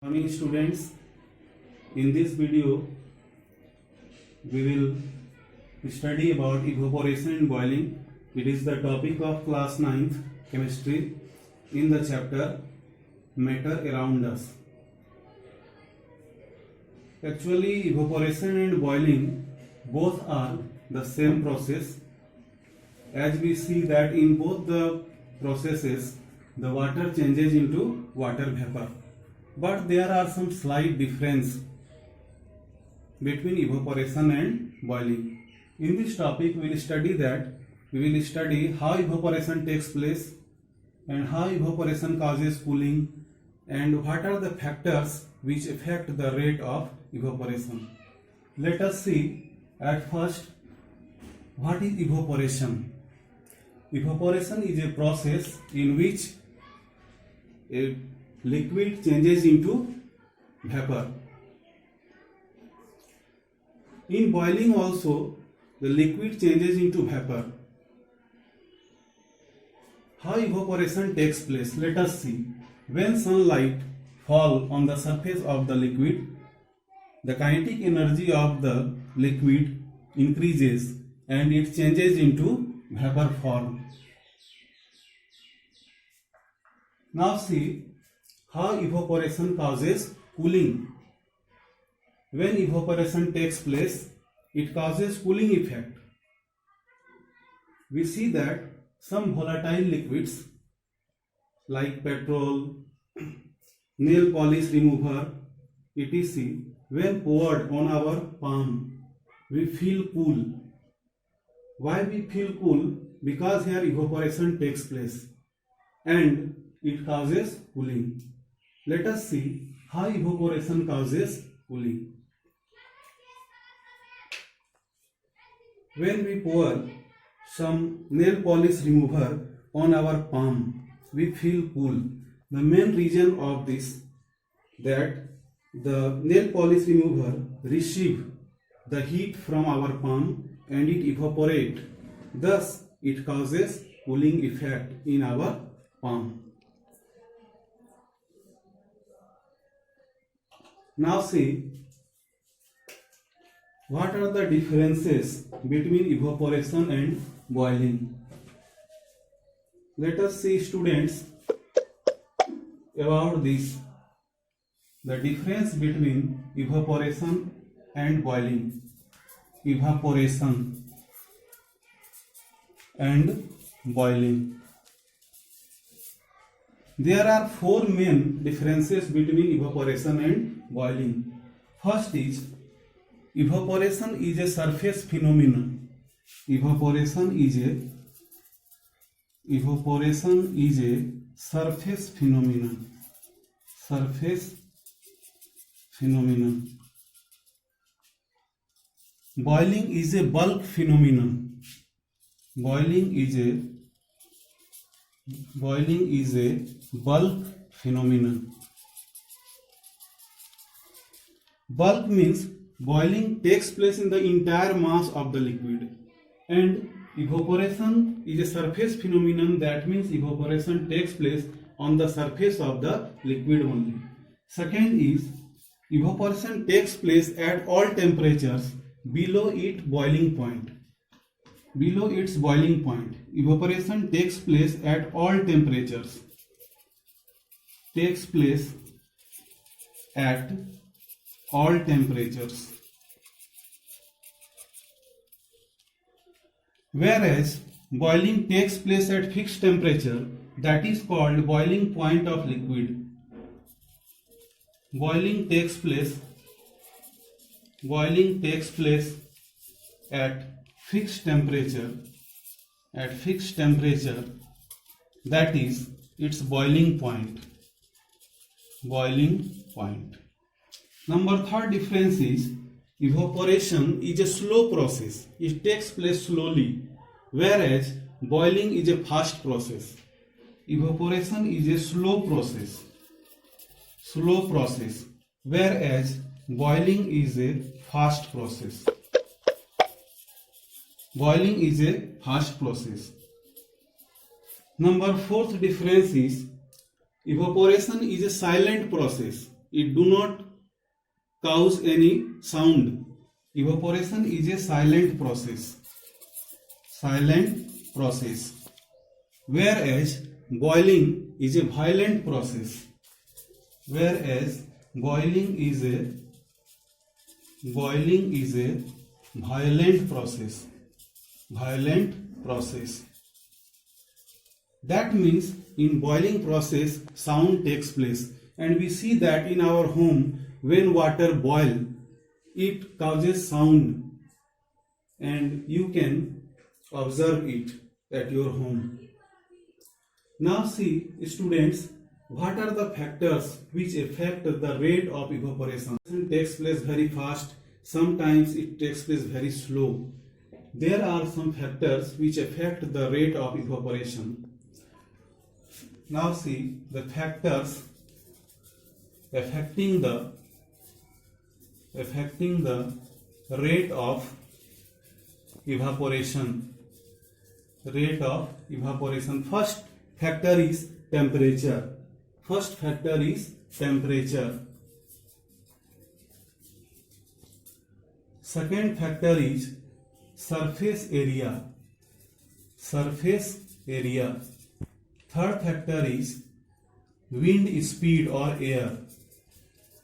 Morning students, in this video we will study about evaporation and boiling. It is the topic of class 9th chemistry in the chapter matter around us. Actually, evaporation and boiling both are the same process, as we see that in both the processes the water changes into water vapor. But there are some slight difference between evaporation and boiling. In this topic we will study how evaporation takes place and how evaporation causes cooling and what are the factors which affect the rate of evaporation. Let us see at first what is evaporation. Evaporation is a process in which a liquid changes into vapor. In boiling also, the liquid changes into vapor. How evaporation takes place? Let us see. When sunlight falls on the surface of the liquid, the kinetic energy of the liquid increases and it changes into vapor form. Now see how evaporation causes cooling. When evaporation takes place, it causes cooling effect. We see that some volatile liquids like petrol, nail polish remover, etc., when poured on our palm, we feel cool. Why we feel cool? Because here evaporation takes place and it causes cooling. Let us see how evaporation causes cooling. When we pour some nail polish remover on our palm, we feel cool. The main reason of this that the nail polish remover receive the heat from our palm and it evaporate. Thus, it causes cooling effect in our palm. Now see what are the differences between evaporation and boiling. Let us see students about this. The difference between evaporation and boiling. Evaporation and boiling. There are four main differences between evaporation and boiling. First is evaporation is a surface phenomenon. Evaporation is a surface phenomenon. Surface phenomenon. Boiling is a bulk phenomenon. Boiling is a bulk phenomenon. Bulk means boiling takes place in the entire mass of the liquid, and evaporation is a surface phenomenon. That means evaporation takes place on the surface of the liquid only. Second is evaporation takes place at all temperatures below its boiling point. Below its boiling point, evaporation takes place at all temperatures. Takes place at all temperatures. Whereas boiling takes place at fixed temperature, that is called boiling point of liquid. Boiling takes place at fixed temperature. At fixed temperature, that is its boiling point. Boiling point. Number third difference is evaporation is a slow process. It takes place slowly, whereas boiling is a fast process. Evaporation is a slow process. Slow process, whereas boiling is a fast process. Boiling is a fast process. Number fourth difference is evaporation is a silent process. it do not cause any sound. Evaporation is a silent process. Silent process. Whereas boiling is a violent process. Whereas boiling is a violent process. Violent process. That means in boiling process sound takes place, and we see that in our home when water boil it causes sound, and you can observe it at your home. Now see students, what are the factors which affect the rate of evaporation? It takes place very fast, sometimes it takes place very slow. There are some factors which affect the rate of evaporation. Now see the factors affecting the rate of evaporation. Rate of evaporation. First factor is temperature. First factor is temperature. Second factor is surface area. Surface area. Third factor is wind speed or air.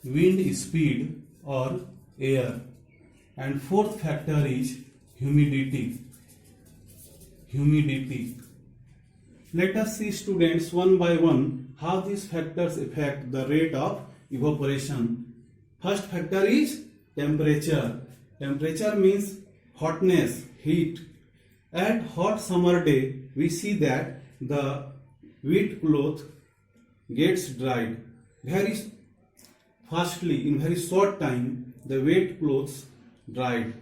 Wind speed or air. And fourth factor is humidity. Humidity. Let us see students one by one how these factors affect the rate of evaporation. First factor is temperature. Temperature means hotness, heat. At hot summer day, we see that the wet cloth gets dried very fastly. In very short time, the wet clothes dried.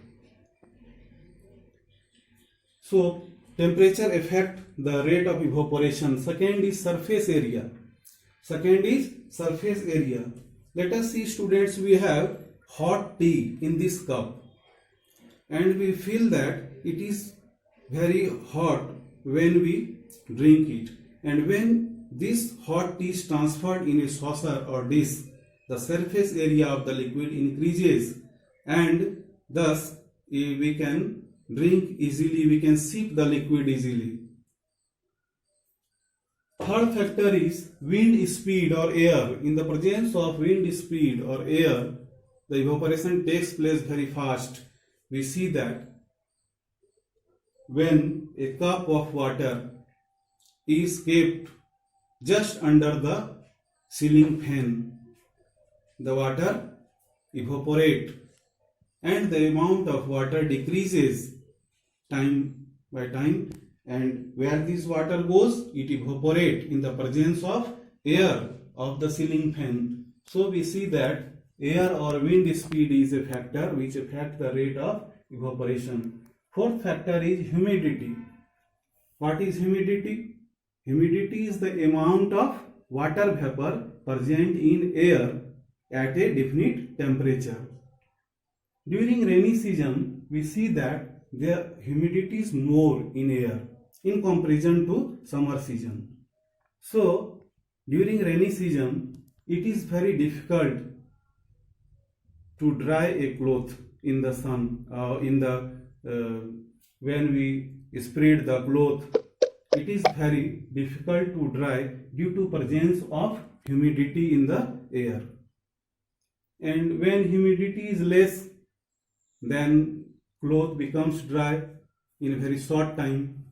So temperature affect the rate of evaporation. Second is surface area. Second is surface area. Let us see students, we have hot tea in this cup and we feel that it is very hot when we drink it, and when this hot tea is transferred in a saucer or dish, the surface area of the liquid increases and thus we can drink easily, we can sip the liquid easily. Third factor is wind speed or air. In the presence of wind speed or air, the evaporation takes place very fast. We see that when a cup of water is kept just under the ceiling fan, the water evaporates and the amount of water decreases time by time, and where this water goes, it evaporates in the presence of air of the ceiling fan. So we see that air or wind speed is a factor which affects the rate of evaporation. Fourth factor is humidity. What is humidity? Humidity is the amount of water vapor present in air at a definite temperature. During rainy season, we see that the humidity is more in air in comparison to summer season. So, during rainy season, it is very difficult to dry a cloth in the sun. When we spread the cloth, it is very difficult to dry due to presence of humidity in the air. And when humidity is less, then cloth becomes dry in a very short time.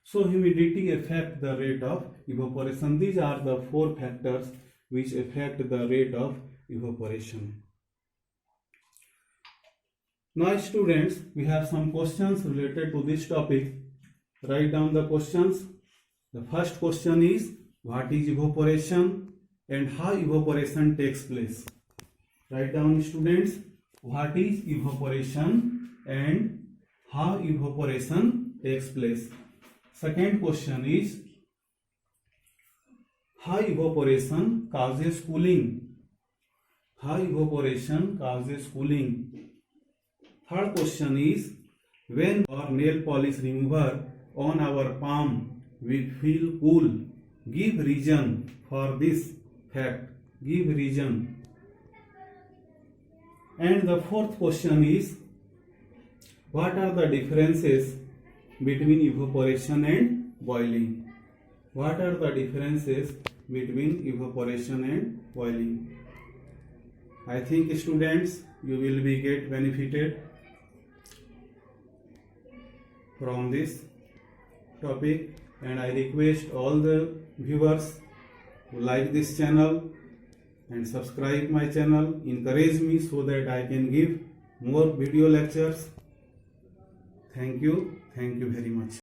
So humidity affects the rate of evaporation. These are the four factors which affect the rate of evaporation. Now students, we have some questions related to this topic. Write down the questions. The first question is, what is evaporation and how evaporation takes place? Write down students, what is evaporation and how evaporation takes place. Second question is, how evaporation causes cooling? How evaporation causes cooling? Third question is, when our nail polish remover on our palm we feel cool. Give reason for this fact. Give reason And the fourth question is, what are the differences between evaporation and boiling? What are the differences between evaporation and boiling? I think students, you will be get benefited from this topic, and I request all the viewers to like this channel and subscribe my channel, encourage me so that I can give more video lectures. Thank you very much.